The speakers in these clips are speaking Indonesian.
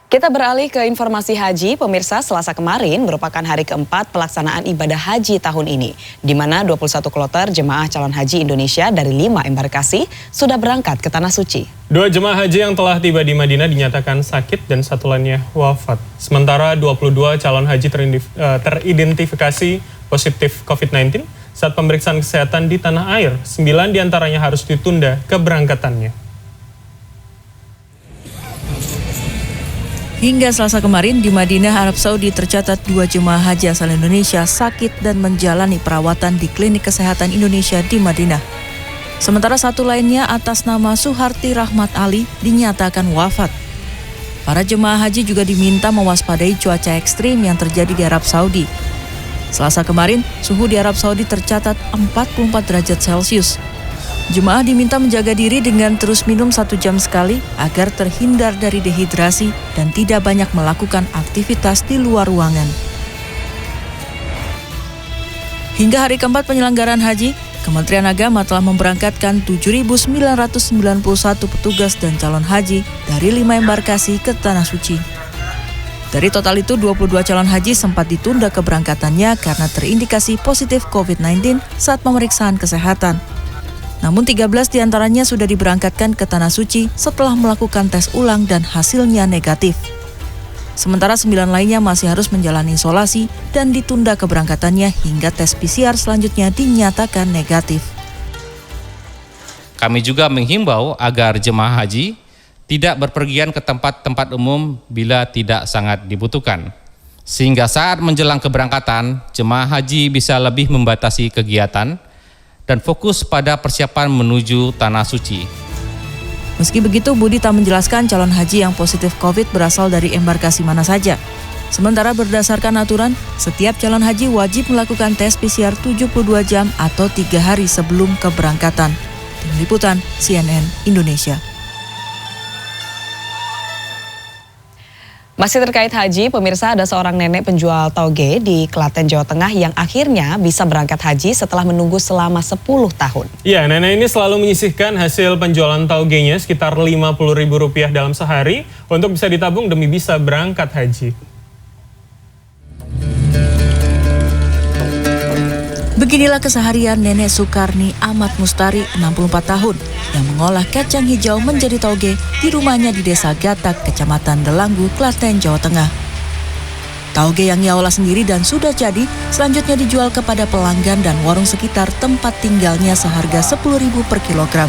Kita beralih ke informasi haji. Pemirsa, Selasa kemarin merupakan hari keempat pelaksanaan ibadah haji tahun ini, di mana 21 kloter jemaah calon haji Indonesia dari 5 embarkasi sudah berangkat ke Tanah Suci. 2 jemaah haji yang telah tiba di Madinah dinyatakan sakit dan satu lainnya wafat. Sementara 22 calon haji teridentifikasi positif COVID-19 saat pemeriksaan kesehatan di tanah air. 9 diantaranya harus ditunda keberangkatannya. Hingga Selasa kemarin di Madinah, Arab Saudi tercatat 2 jemaah haji asal Indonesia sakit dan menjalani perawatan di klinik kesehatan Indonesia di Madinah. Sementara satu lainnya atas nama Suharti Rahmat Ali dinyatakan wafat. Para jemaah haji juga diminta mewaspadai cuaca ekstrim yang terjadi di Arab Saudi. Selasa kemarin, suhu di Arab Saudi tercatat 44 derajat Celcius. Jemaah diminta menjaga diri dengan terus minum 1 jam sekali agar terhindar dari dehidrasi dan tidak banyak melakukan aktivitas di luar ruangan. Hingga hari keempat penyelenggaraan haji, Kementerian Agama telah memberangkatkan 7.991 petugas dan calon haji dari 5 embarkasi ke Tanah Suci. Dari total itu, 22 calon haji sempat ditunda keberangkatannya karena terindikasi positif COVID-19 saat pemeriksaan kesehatan. Namun 13 diantaranya sudah diberangkatkan ke Tanah Suci setelah melakukan tes ulang dan hasilnya negatif. Sementara 9 lainnya masih harus menjalani isolasi dan ditunda keberangkatannya hingga tes PCR selanjutnya dinyatakan negatif. Kami juga menghimbau agar jemaah haji tidak berpergian ke tempat-tempat umum bila tidak sangat dibutuhkan. Sehingga saat menjelang keberangkatan, jemaah haji bisa lebih membatasi kegiatan dan fokus pada persiapan menuju Tanah Suci. Meski begitu, Budi tak menjelaskan calon haji yang positif COVID berasal dari embarkasi mana saja. Sementara berdasarkan aturan, setiap calon haji wajib melakukan tes PCR 72 jam atau 3 hari sebelum keberangkatan. Tim Liputan CNN Indonesia. Masih terkait haji, pemirsa, ada seorang nenek penjual tauge di Klaten, Jawa Tengah yang akhirnya bisa berangkat haji setelah menunggu selama 10 tahun. Ya, nenek ini selalu menyisihkan hasil penjualan taugenya sekitar Rp50.000 dalam sehari untuk bisa ditabung demi bisa berangkat haji. Beginilah keseharian Nenek Sukarni Ahmad Mustari, 64 tahun, yang mengolah kacang hijau menjadi tauge di rumahnya di Desa Gatak, Kecamatan Delanggu, Klaten, Jawa Tengah. Tauge yang ia olah sendiri dan sudah jadi, selanjutnya dijual kepada pelanggan dan warung sekitar tempat tinggalnya seharga Rp10.000 per kilogram.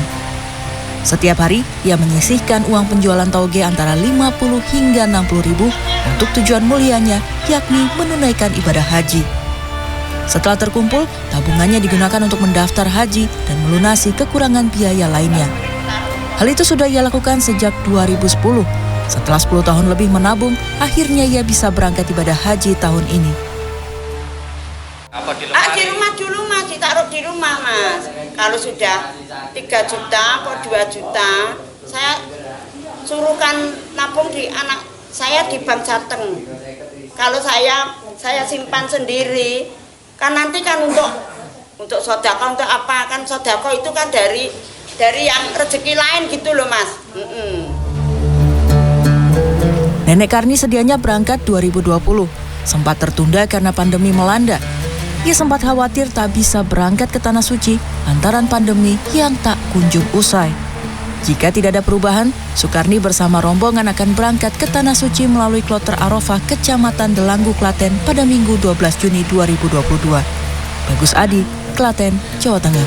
Setiap hari, ia menyisihkan uang penjualan tauge antara Rp50 hingga Rp60.000 untuk tujuan mulianya, yakni menunaikan ibadah haji. Setelah terkumpul, tabungannya digunakan untuk mendaftar haji dan melunasi kekurangan biaya lainnya. Hal itu sudah ia lakukan sejak 2010. Setelah 10 tahun lebih menabung, akhirnya ia bisa berangkat ibadah haji tahun ini. Di rumah dulu Mas, ditaruh di rumah Mas. Kalau sudah 3 juta atau 2 juta, saya suruhkan nabung di anak saya di Bank Jateng. Kalau saya simpan sendiri, kan nanti kan untuk sedekah, untuk apa, kan sedekah itu kan dari yang rezeki lain gitu loh Mas. Nenek Karni sedianya berangkat 2020, sempat tertunda karena pandemi melanda. Ia sempat khawatir tak bisa berangkat ke Tanah Suci lantaran pandemi yang tak kunjung usai. Jika tidak ada perubahan, Sukarni bersama rombongan akan berangkat ke Tanah Suci melalui kloter Arafah, Kecamatan Delanggu, Klaten pada Minggu 12 Juni 2022. Bagus Adi, Klaten, Jawa Tengah.